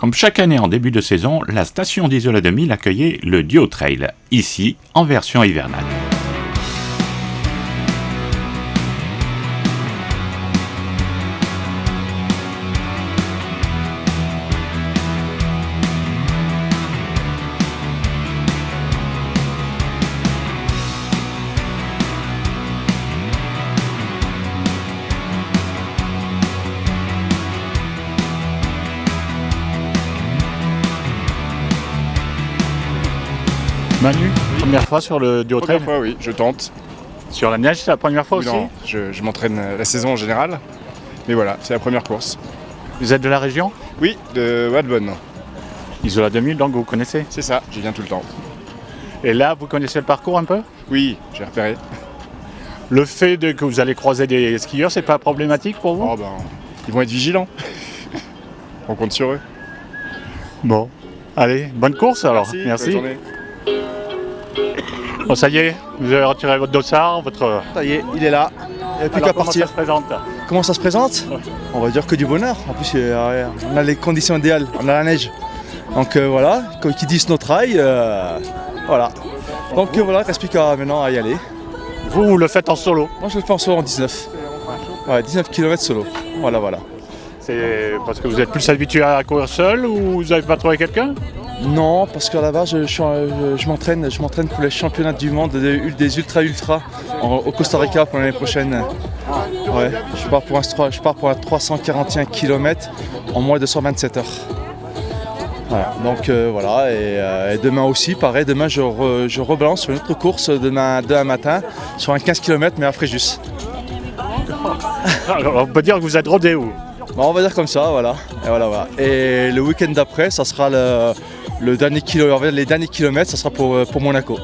Comme chaque année en début de saison, la station d'Isola 2000 accueillait le Duo Trail, ici en version hivernale. Manu, première fois sur le Duo Trail? Première fois, oui, je tente. Sur la neige, c'est la première fois aussi? Non, je m'entraîne la saison en général. Mais voilà, c'est la première course. Vous êtes de la région? Oui, de Wadbonne. Isola 2000, donc vous connaissez? C'est ça, j'y viens tout le temps. Et là, vous connaissez le parcours un peu? Oui, j'ai repéré. Le fait que vous allez croiser des skieurs, c'est pas problématique pour vous? Oh ben, ils vont être vigilants. On compte sur eux. Bon, allez, bonne course alors. Merci. Bonne journée. Bon, ça y est, vous avez retiré votre dossard, votre... Ça y est, il est là. Il n'y a plus qu'à partir. Comment ça se présente? Comment ça se présente? On va dire que du bonheur. En plus, on a les conditions idéales, on a la neige. Donc voilà, qui dit snow trail, voilà. Donc voilà, il reste plus qu'à maintenant à y aller. Vous le faites en solo? Moi je le fais en solo en 19. Ouais, 19 km solo. Voilà. C'est parce que vous êtes plus habitué à courir seul ou vous n'avez pas trouvé quelqu'un? Non, parce qu'à la base, je m'entraîne pour les championnats du monde des ultra au Costa Rica pour l'année prochaine. Ouais, je pars pour un 341 km en moins de 127 heures. Voilà, donc voilà, et demain aussi, pareil, demain je rebalance sur une autre course demain matin sur un 15 km mais à Fréjus. Alors, on peut dire que vous êtes rodé où? Bon, on va dire comme ça, voilà. Et le week-end d'après, ça sera les derniers kilomètres, ça sera pour Monaco.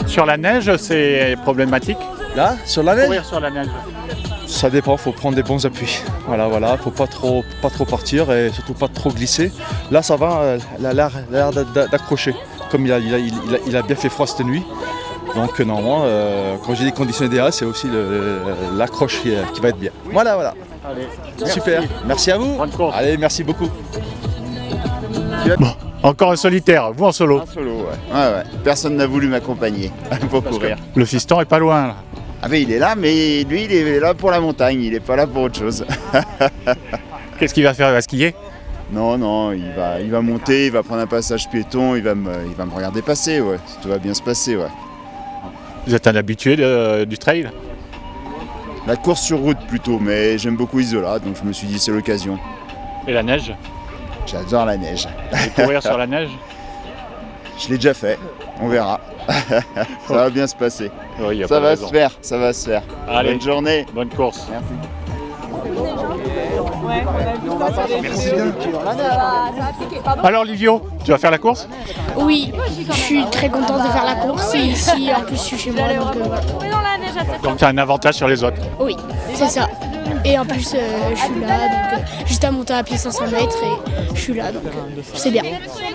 Sur la neige, c'est problématique? Là, sur la neige? Courir sur la neige. Ça dépend, faut prendre des bons appuis. Voilà, faut pas trop partir et surtout pas trop glisser. Là, ça va, il a l'air d'accrocher. Comme il a bien fait froid cette nuit. Donc normalement, quand j'ai des conditions idéales, c'est aussi l'accroche qui va être bien. Voilà. Allez, super, merci à vous. Bonne course. Allez, merci beaucoup. Bon, encore un solitaire, vous en solo? En solo, ouais. Personne n'a voulu m'accompagner pour courir. Le fiston est pas loin là. Ah mais il est là, mais lui il est là pour la montagne, il est pas là pour autre chose. Qu'est-ce qu'il va faire? Il va skier? Non, il va monter, il va prendre un passage piéton, il va me regarder passer, ouais. Tout va bien se passer, ouais. Vous êtes un habitué du trail? La course sur route plutôt, mais j'aime beaucoup Isola, donc je me suis dit c'est l'occasion. Et la neige? J'adore la neige. Et courir sur la neige? Je l'ai déjà fait, on verra. Ça va bien se passer. Oui, ça va se faire. Allez, bonne journée. Bonne course. Merci. Merci bien. Alors Livio, tu vas faire la course? Oui, je suis très contente de faire la course et ici en plus je suis chez moi donc voilà. Donc tu as un avantage sur les autres? Oui, c'est ça. Et en plus je suis là donc juste à monter à pied 500 mètres et je suis là donc c'est bien.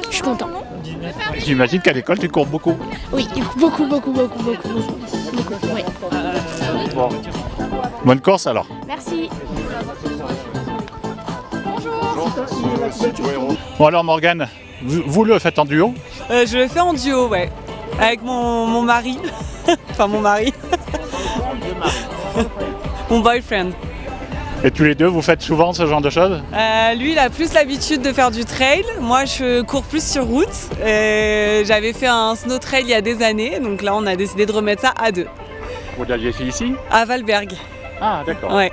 Je suis content. J'imagine qu'à l'école tu cours beaucoup? Oui, beaucoup, oui. Bon. Bonne course alors. Merci. Bon alors Morgane, vous le faites en duo? Je le fais en duo, ouais. Avec mon mari. Enfin mon mari. Mon boyfriend. Et tous les deux, vous faites souvent ce genre de choses? Lui, il a plus l'habitude de faire du trail. Moi, je cours plus sur route. J'avais fait un snow trail il y a des années. Donc là, on a décidé de remettre ça à deux. Vous l'aviez fait ici? À Valberg. Ah, d'accord. Ouais.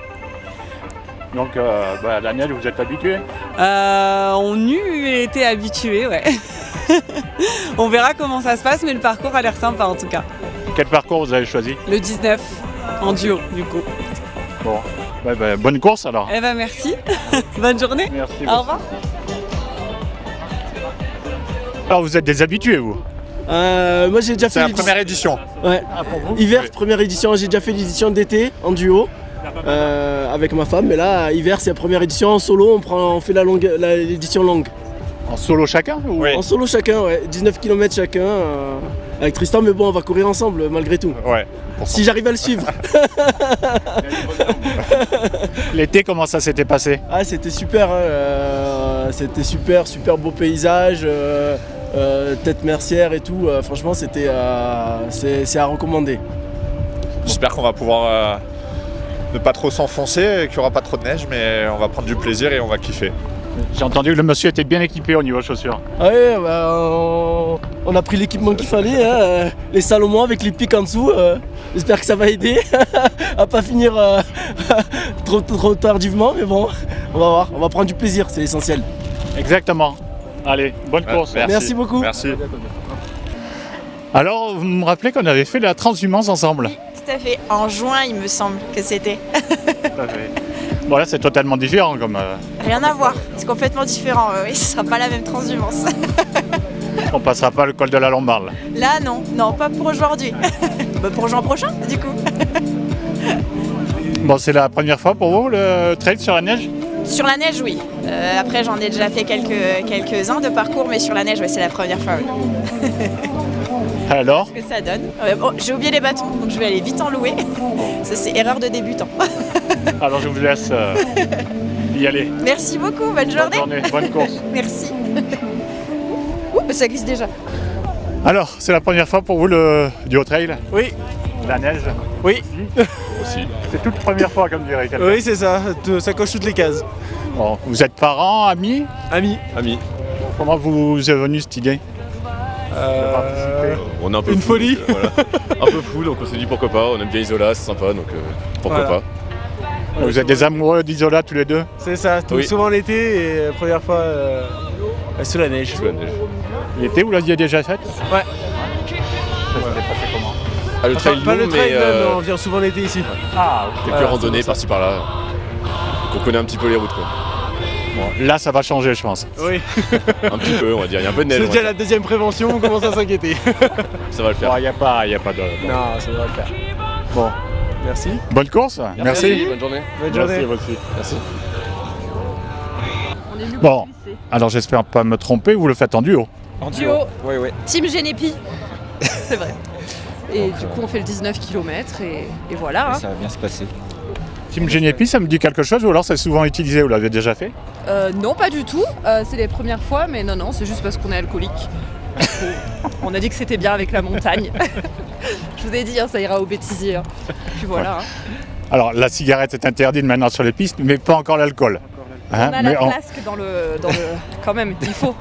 Donc, la neige, vous êtes habitué? On eût été habitués, ouais. On verra comment ça se passe, mais le parcours a l'air sympa en tout cas. Quel parcours vous avez choisi? Le 19, en duo, du coup. Bon, bonne course alors. Eh ben merci. Bonne journée. Merci. Au revoir. Alors, vous êtes des habitués, vous? Moi j'ai déjà fait la première édition. Ouais. Ah, pour vous? Hiver, première édition, j'ai déjà fait l'édition d'été en duo avec ma femme, mais là hiver c'est la première édition en solo, on fait l'édition longue. En solo chacun ou... En solo chacun, ouais, 19 km chacun. avec Tristan, mais bon, on va courir ensemble malgré tout. Ouais. Si j'arrive à le suivre. L'été, comment ça s'était passé? Ah, c'était super, c'était super beau paysage, tête mercière et tout. Franchement, c'est à recommander. J'espère qu'on va pouvoir ne pas trop s'enfoncer, qu'il n'y aura pas trop de neige, mais on va prendre du plaisir et on va kiffer. J'ai entendu que le monsieur était bien équipé au niveau chaussures. Ah ouais, on a pris l'équipement qu'il fallait, hein, les Salomon avec les pics en dessous. J'espère que ça va aider à pas finir trop tardivement, mais bon, on va voir, on va prendre du plaisir, c'est l'essentiel. Exactement. Allez, bonne course. Merci beaucoup. Merci. Alors, vous me rappelez qu'on avait fait la transhumance ensemble? Tout à fait, en juin il me semble que c'était. Tout à fait. Bon là c'est totalement différent comme... Rien à voir, c'est complètement différent, oui, ce sera pas la même transhumance. On passera pas le col de la Lombarde. Là non, pas pour aujourd'hui. Bah, pour juin prochain du coup. Bon, c'est la première fois pour vous le trail sur la neige? Sur la neige oui, après j'en ai déjà fait quelques-uns de parcours, mais sur la neige ouais, c'est la première fois. Oui. Alors? Qu'est-ce que ça donne? Bon, j'ai oublié les bâtons, donc je vais aller vite en louer. Ça c'est erreur de débutant. Alors je vous laisse y aller. Merci beaucoup, bonne journée. Bonne course. Merci. Ouh, ça glisse déjà. Alors, c'est la première fois pour vous le duo trail? Oui. La neige? Oui. Aussi. C'est toute première fois comme dirait quelqu'un. Oui, c'est ça, ça coche toutes les cases. Bon, vous êtes parents, amis? Amis. Comment vous est venue cette idée? On est un peu une folie. Donc, voilà. Un peu fou, donc on s'est dit pourquoi pas, on aime bien Isola, c'est sympa, donc pourquoi Voilà. pas. Vous êtes des amoureux d'Isola tous les deux? C'est ça, donc Oui. souvent l'été et première fois sous la neige. Sous la neige. L'été, vous l'aviez déjà faite? Ouais. Ça s'était passé comment? Ah, le trail, Pas non, le trail, mais mais on vient souvent l'été ici. Ah, ok. quelques Voilà, randonnées c'est pour par-ci par-là. Donc on connaît un petit peu les routes, quoi. Bon, là, ça va changer, je pense. Oui. Un petit peu, on va dire, il y a un peu de neige. C'est on va déjà dire. la deuxième prévention, on commence à s'inquiéter. Ça va le faire. Il n'y a pas de... Non, ça devrait le faire. Bon, Merci. bonne course. Merci. Bonne journée. Bonne journée. Merci, vous aussi. Merci. Bon, alors j'espère pas me tromper, vous le faites en duo? En duo. Oui. Team Genepi. C'est vrai. Et du coup, on fait le 19 km et voilà. Ça va bien se passer. Team Genepi, ça me dit quelque chose ou alors c'est souvent utilisé, vous l'avez déjà fait? Non, pas du tout. C'est les premières fois, mais non, c'est juste parce qu'on est alcoolique. On a dit que c'était bien avec la montagne. Je vous ai dit, hein, ça ira au bêtisier. Hein. Puis voilà. Hein. Alors la cigarette est interdite maintenant sur les pistes, mais pas encore l'alcool. Hein, On a mais la flasque dans le... Quand même, il faut.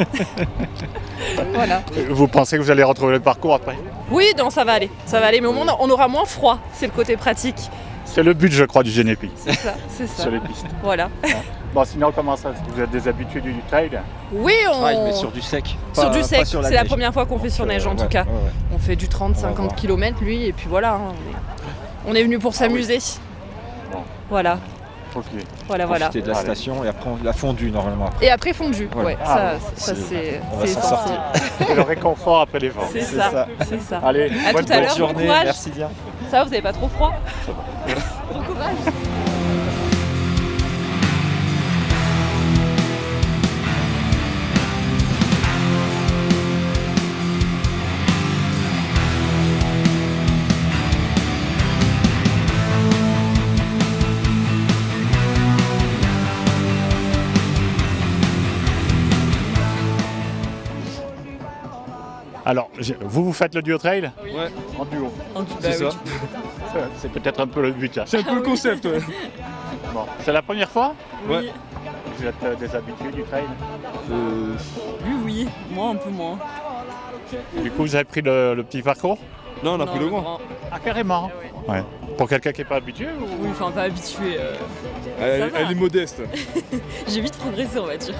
Voilà. Vous pensez que vous allez retrouver le parcours après? Oui, non, ça va aller. Ça va aller, mais au moins, on aura moins froid. C'est le côté pratique. C'est le but, je crois, du Genepi. C'est ça. Sur les pistes. Voilà. Bon, sinon, comment ça? Vous êtes des habitués du trail? Oui, on... mais sur du sec. Sur du sec, sur la c'est la neige. première fois qu'on fait sur neige en tout cas. On fait du 30-50 km lui, et puis voilà. Hein, on est venu pour s'amuser. Bon. Voilà. Ok. Voilà. Profiter de la station et après on l'a fondu normalement. Et après fondu, Voilà. ouais, Ah, ça c'est on va s'en essentiel. C'est le réconfort après l'effort. C'est ça. Allez, À bonne tout à l'heure, bon journée, courage. merci bien. Ça va, vous avez pas trop froid? Bon courage. Alors, vous faites le duo trail? Ouais. En duo. C'est ça. C'est peut-être un peu le but. Hein. C'est un peu le concept, ouais. Bon. C'est la première fois? Ouais. Vous êtes des habitués du trail? Oui, moi un peu moins. Du coup, vous avez pris le petit parcours? Non, on a pris le grand. Ah, carrément. Ouais. Pour quelqu'un qui n'est pas habitué ou... Oui, enfin pas habitué. Elle va. est modeste. J'ai vite progressé, on va dire.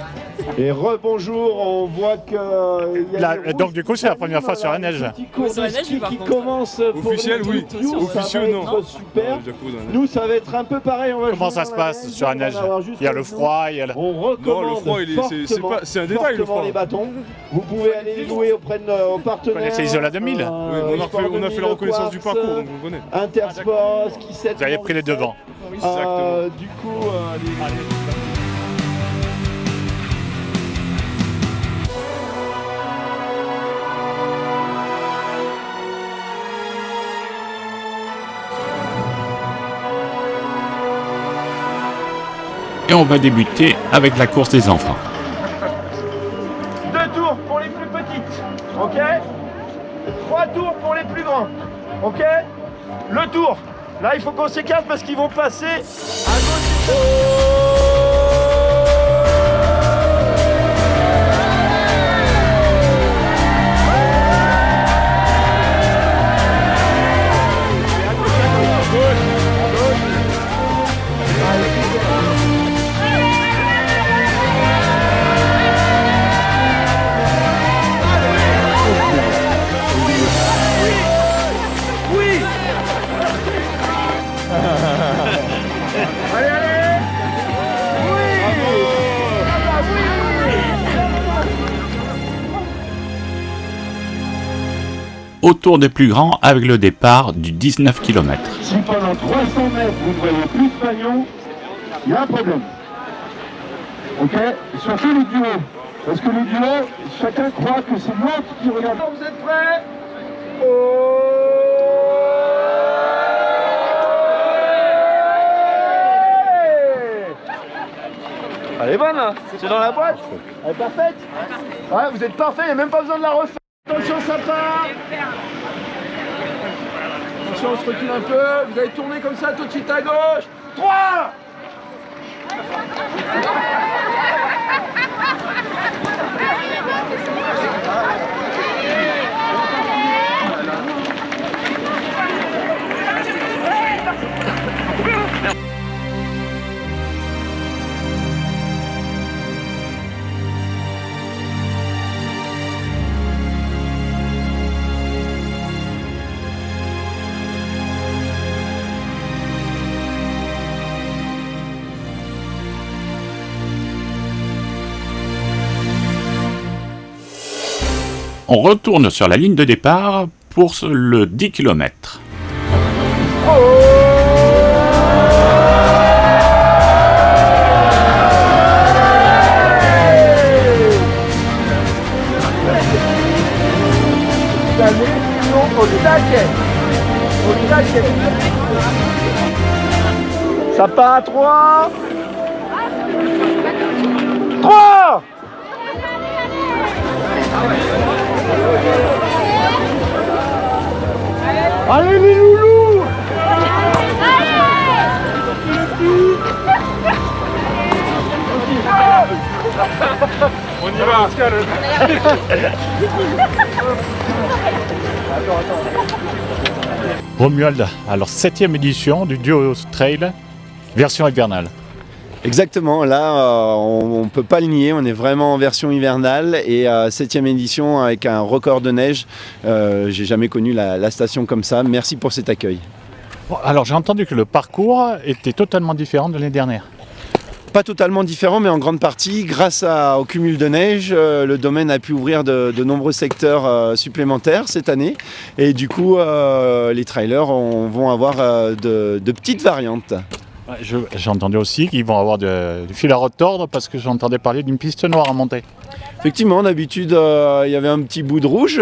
Et rebonjour, on voit que Donc du coup, c'est la première fois sur la neige. Ouais, sur la neige, oui, par qui contre. commence pour Officiel, nous. oui. Nous, ça Officieux, va non. être super. On a déjà couru dans la neige. Nous, ça va être un peu pareil. On va Comment jouer ça dans se passe sur la neige? on va avoir juste Il y a le avec nous. froid, il y a le... On recommande Non, le froid, c'est un détail, le fortement froid. les bâtons. Vous pouvez aller les louer auprès de nos partenaires. Vous connaissez Isola 2000? Oui, on a fait la reconnaissance du parcours, donc on connaît. Intersport, ski 7. Vous avez pris les devants. Exactement. Du coup, Et on va débuter avec la course des enfants. 2 tours pour les plus petites, ok? 3 tours pour les plus grands, ok? Le tour, là il faut qu'on s'écarte parce qu'ils vont passer à gauche. Autour des plus grands avec le départ du 19 km. Si pendant 300 mètres vous ne voyez plus de maillot, il y a un problème. Ok? Surtout les duos. Parce que les duos, chacun croit que c'est l'autre qui regarde. Vous êtes prêts? Elle est bonne là, c'est dans la boîte. Elle est parfaite. Ouais, vous êtes parfait, il n'y a même pas besoin de la refaire. Attention, ça part. Attention, on se recule un peu. Vous allez tourner comme ça tout de suite à gauche. 3. On retourne sur la ligne de départ pour le 10 km. Ça part à 3. 3. Allez les loulous! On y va. Romuald, alors 7e édition du Duo Trail, version hivernale. Exactement, là on ne peut pas le nier, on est vraiment en version hivernale et 7e édition avec un record de neige. J'ai jamais connu la station comme ça, merci pour cet accueil. Bon, alors j'ai entendu que le parcours était totalement différent de l'année dernière. Pas totalement différent, mais en grande partie, grâce au cumul de neige, le domaine a pu ouvrir de nombreux secteurs supplémentaires cette année. Et du coup, les trailers vont avoir de petites variantes. J'ai entendu aussi qu'ils vont avoir du fil à retordre parce que j'entendais parler d'une piste noire à monter. Effectivement, d'habitude, il y avait un petit bout de rouge,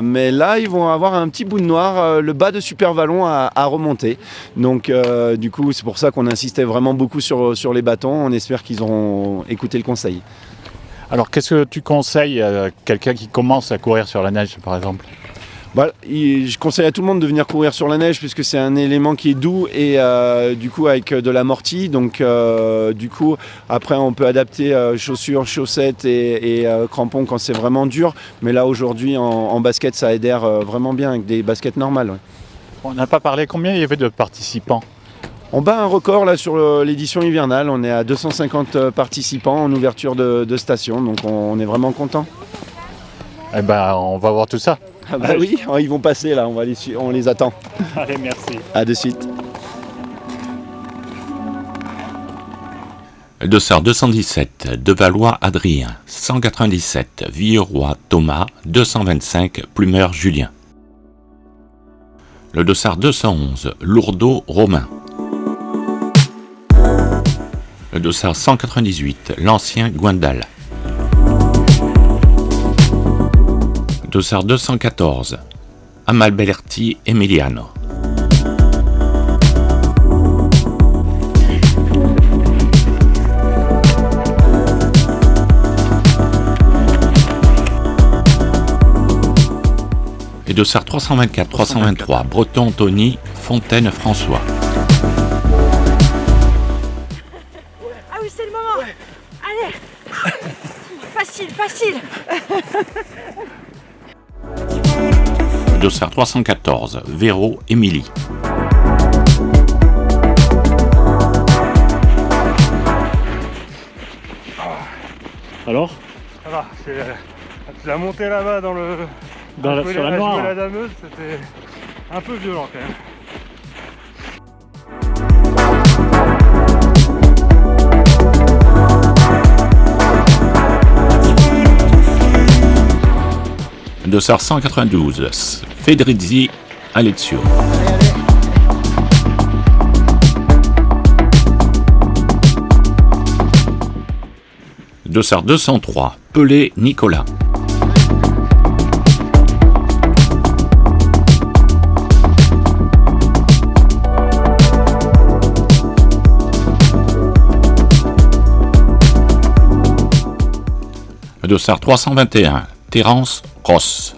mais là, ils vont avoir un petit bout de noir, le bas de Super Vallon à remonter. Donc, du coup, c'est pour ça qu'on insistait vraiment beaucoup sur les bâtons. On espère qu'ils auront écouté le conseil. Alors, qu'est-ce que tu conseilles à quelqu'un qui commence à courir sur la neige, par exemple ? Je conseille à tout le monde de venir courir sur la neige puisque c'est un élément qui est doux et du coup avec de l'amorti. Donc du coup après on peut adapter chaussures, chaussettes et crampons quand c'est vraiment dur. Mais là aujourd'hui en basket ça adhère vraiment bien avec des baskets normales. Ouais. On n'a pas parlé combien il y avait de participants ? On bat un record là sur l'édition hivernale. On est à 250 participants en ouverture de station. Donc on est vraiment content. Eh ben on va voir tout ça. Ah bah oui, ils vont passer là, on les attend. Allez, merci. À de suite. Dossard 217, Devalois Adrien, 197, Villeroy Thomas, 225, Plumeur Julien. Le dossard 211, Lourdeau Romain. Le dossard 198, L'Ancien Guindal. Dossard 214, Amalberti Emiliano. dossard 324, 323, Breton Tony, Fontaine François. Ah oui, c'est le moment. Ouais. Allez. Facile, facile. Dossard 314, Véro, Émilie. Alors? Ça va, c'est la montée là-bas sur la Noire. La dameuse, c'était un peu violent quand même. Dossard 192, Fedrizzi, Alezio. Dossard 203, Pelé, Nicolas. Dossard 321, Terence, Ross.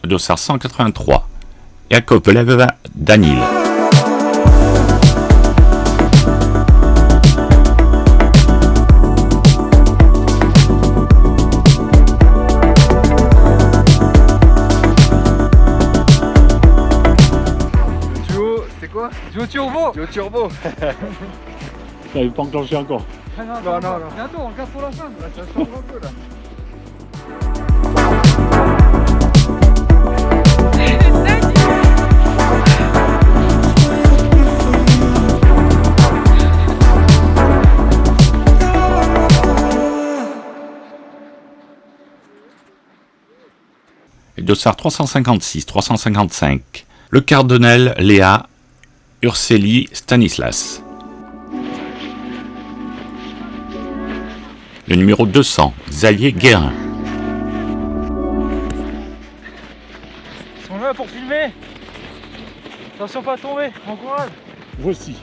Dossard 183, Yakovlev, Danil. Duo turbo. Duo turbo. Ça n'avait pas enclenché encore. Ah non. Bientôt, on regarde pour la fin. Là, ça change un peu là. Dossard 356, 355, Le Cardonnel, Léa, Ursélie, Stanislas. Le numéro 200, Xavier Guérin. Ils sont là pour filmer. Attention pas à tomber, bon courage. Voici.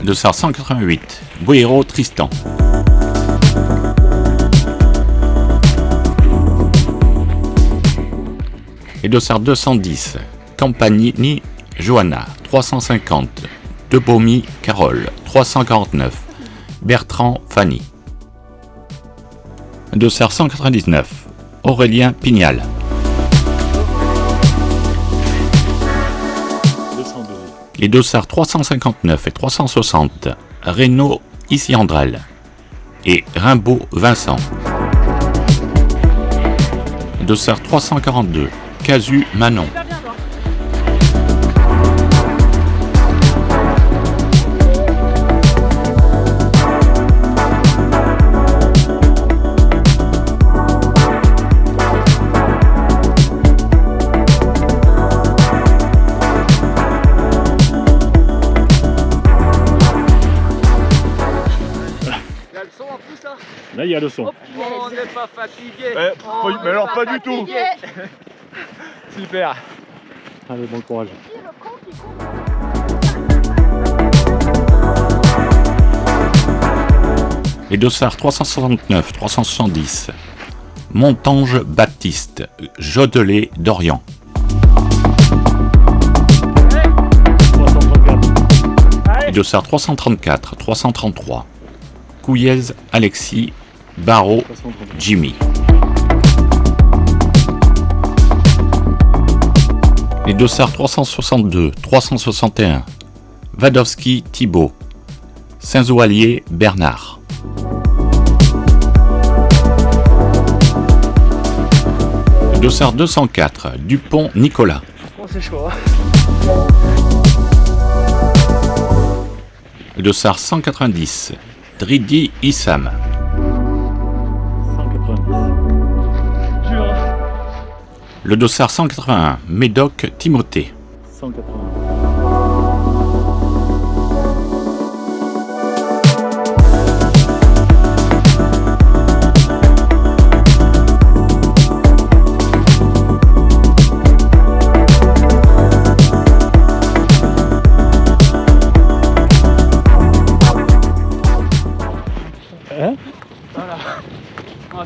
Dossard 188, Boero, Tristan. Et dossard 210, Campanini, Johanna, 350, Debomy, Carole, 349, Bertrand, Fanny. Dossard 199, Aurélien, Pignal. 202. Les dossards 359 et 360, Reynaud, Issy-Andrel. Et Rimbaud, Vincent. Dossard 342, Casu, Manon. Là, il y a le son. On n'est pas fatigué. Mais alors, pas du tout. Super. Allez, bon courage. Les dossards 369, 370, Montange, Baptiste, Jodelet, Dorian. Les dossards 334, 333, Couillez, Alexis, Barreau, Jimmy. Les dossards 362, 361, Wadowski, Thibault, Saint-Zoalier, Bernard. Le dossard 204, Dupont, Nicolas. Oh, c'est chaud. Le dossard 190, Dridi, Issam. 190. Le dossard 181, Médoc, Timothée. 180.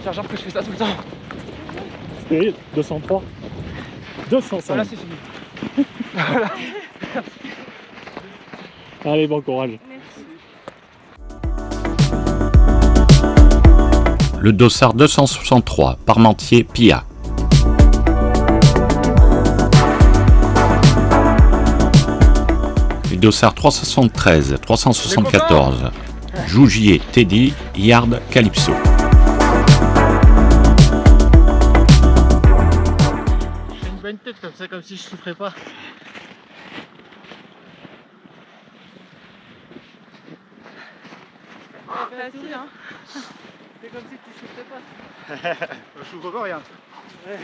faire genre que je fais ça tout le temps. Et 203. 205. Voilà, c'est fini. Voilà. Allez, bon courage. Le dossard 263, Parmentier-Pia. Le dossard 373, 374, Jougier, Teddy, Yard, Calypso. J'ai une bonne tête comme ça, comme si je souffrais pas. Facile, hein. C'est comme si tu souffrais pas. Je souffre pas rien. Ouais.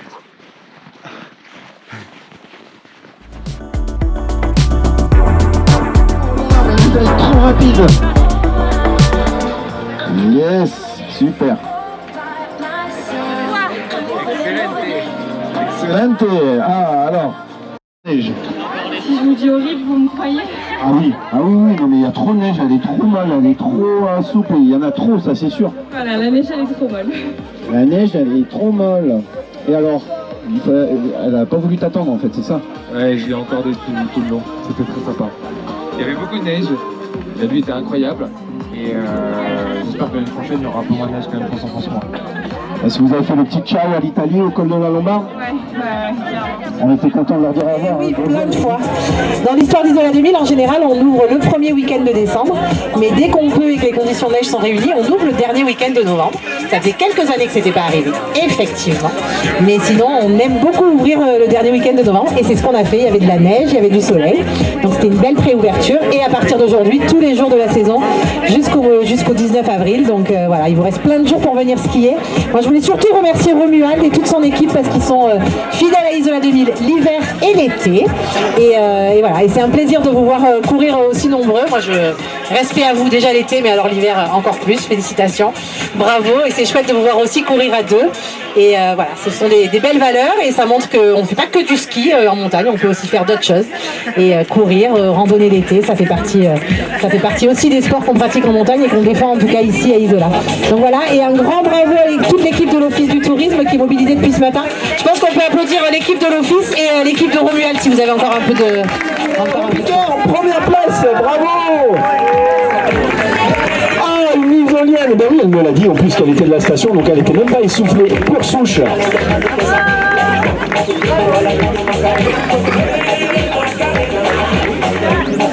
Vous êtes trop rapide. Yes, super. Excellente. Ah, alors. Si je vous dis horrible, vous me croyez? Ah oui, non mais il y a trop de neige, elle est trop molle, elle est trop souple, il y en a trop, ça c'est sûr. Voilà, la neige elle est trop molle. La neige, elle est trop molle. Et alors, elle a pas voulu t'attendre en fait, c'est ça? Ouais, je l'ai encore des tout le long, c'était très sympa. Il y avait beaucoup de neige, la vue était incroyable, et j'espère que l'année prochaine il y aura un peu moins de neige quand même pour s'enfoncer. Est-ce que vous avez fait le petit ciao à l'Italie au col de la Lombarde? Ouais. On était content de leur dire au revoir. Oui, plein de fois. Dans l'histoire d'Isola 2000, en général, on ouvre le premier week-end de décembre, mais dès qu'on peut et que les conditions de neige sont réunies, on ouvre le dernier week-end de novembre. Ça fait quelques années que c'était pas arrivé, effectivement. Mais sinon, on aime beaucoup ouvrir le dernier week-end de novembre, et c'est ce qu'on a fait. Il y avait de la neige, il y avait du soleil, donc c'était une belle préouverture. Et à partir d'aujourd'hui, tous les jours de la saison, jusqu'au 19 avril. Donc voilà, il vous reste plein de jours pour venir skier. Moi, je voulais surtout remercier Romuald et toute son équipe parce qu'ils sont fidèles à Isola 2000 l'hiver et l'été. Et voilà, et c'est un plaisir de vous voir courir aussi nombreux. Moi, respect à vous déjà l'été, mais alors l'hiver encore plus. Félicitations, bravo. Et c'est chouette de vous voir aussi courir à deux. Et voilà, ce sont des belles valeurs et ça montre qu'on ne fait pas que du ski en montagne, on peut aussi faire d'autres choses. Et courir, randonner l'été, ça fait partie aussi des sports qu'on pratique en montagne et qu'on défend en tout cas ici à Isola. Donc voilà, et un grand bravo à toute l'équipe de l'Office du Tourisme qui est mobilisée depuis ce matin. Je pense qu'on peut applaudir l'équipe de l'Office et l'équipe de Romuald si vous avez encore un peu de... En première place, bravo. Ah, une Isolienne, ben oui, elle me l'a dit en plus qu'elle était de la station, donc elle était même pas essoufflée, pure souche.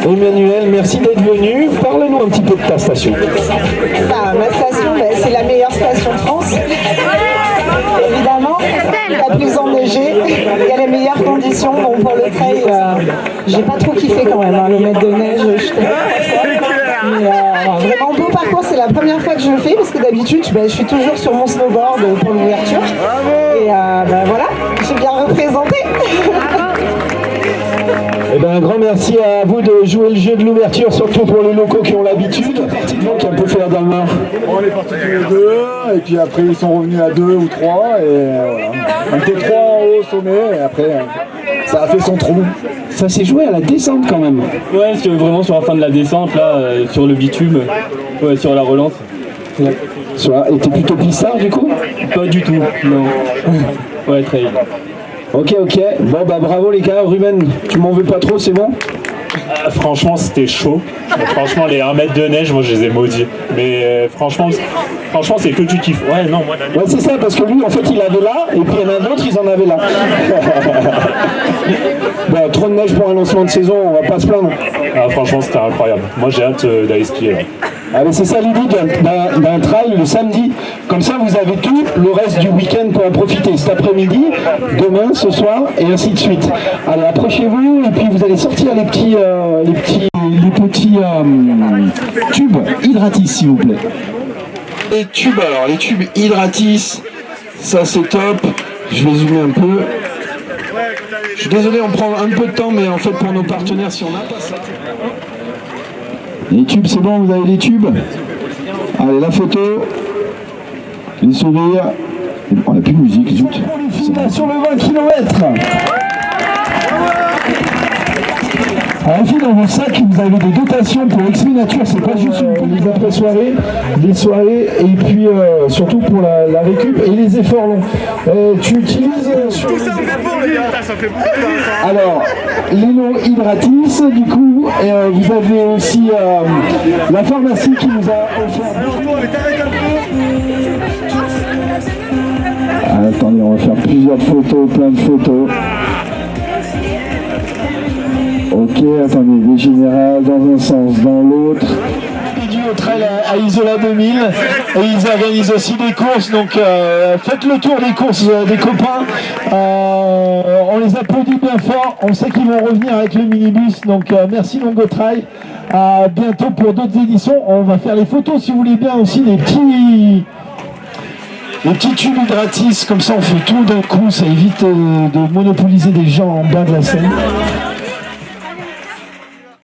Emmanuel, merci d'être venu. Parle-nous un petit peu de ta station. Ma station, c'est la meilleure station de France. Évidemment, la plus enneigée, il y a les meilleures conditions. Bon, pour le trail, j'ai pas trop kiffé quand même, le mètre de neige, je connais pas. Mais vraiment beau parcours, c'est la première fois que je le fais parce que d'habitude je suis toujours sur mon snowboard pour l'ouverture. Et voilà, j'ai bien représenté. Eh ben, un grand merci à vous de jouer le jeu de l'ouverture, surtout pour les locaux qui ont l'habitude. Qui a un peu fait la dalle. On est partis tous les deux, et puis après ils sont revenus à 2 ou 3, et voilà. On était 3 en haut au sommet, et après ça a fait son trou. Ça s'est joué à la descente quand même. Ouais, vraiment sur la fin de la descente, là, sur le bitume, ouais, sur la relance. Et t'es plutôt pissard du coup? Pas du tout, non. Ouais, trail. Ok, bon bah bravo les gars. Ruben, tu m'en veux pas trop, c'est bon? Franchement, c'était chaud. Franchement, les 1 mètre de neige, moi je les ai maudits. Mais franchement, c'est que tu kiffes. Ouais, non, moi la neige. Ouais, c'est ça, parce que lui, en fait, il avait là, et puis il y en a d'autres, ils en avaient là. Bon, trop de neige pour un lancement de saison, on va pas se plaindre. Ah, franchement, c'était incroyable. Moi, j'ai hâte d'aller skier là. Ah, mais c'est ça l'idée d'un trail le samedi. Comme ça, vous avez tout le reste du week-end pour en profiter. Cet après-midi, demain, ce soir, et ainsi de suite. Allez, approchez-vous, et puis vous allez sortir les petits tubes Hydratis, s'il vous plaît. Les tubes, alors, les tubes Hydratis, ça c'est top. Je vais zoomer un peu. Je suis désolé, on prend un peu de temps, mais en fait, pour nos partenaires, si on n'a pas ça. Les tubes, c'est bon, vous avez les tubes? Allez, la photo, les sourires. On n'a plus de musique, zut. Sur le 20 km. Alors ici dans vos sacs, vous avez des dotations pour XP Nature, c'est pas juste les après-soirées, des soirées, et puis surtout pour la récup et les efforts longs. Tu utilises sur... Tout ça me fait bon les gars. Ça fait beaucoup de temps. Alors, Leno Hydratis, du coup, vous avez aussi la pharmacie qui nous a offert... Attendez, on va faire plusieurs photos, plein de photos. Ok, attendez, des générales dans un sens, dans l'autre. Au trail à Isola 2000 et ils organisent aussi des courses, donc faites le tour des courses des copains, on les applaudit bien fort, on sait qu'ils vont revenir avec le minibus, donc merci Longo Trail, à bientôt pour d'autres éditions. On va faire les photos si vous voulez bien aussi, des petits tubes hydratis, comme ça on fait tout d'un coup, ça évite de monopoliser des gens en bas de la scène.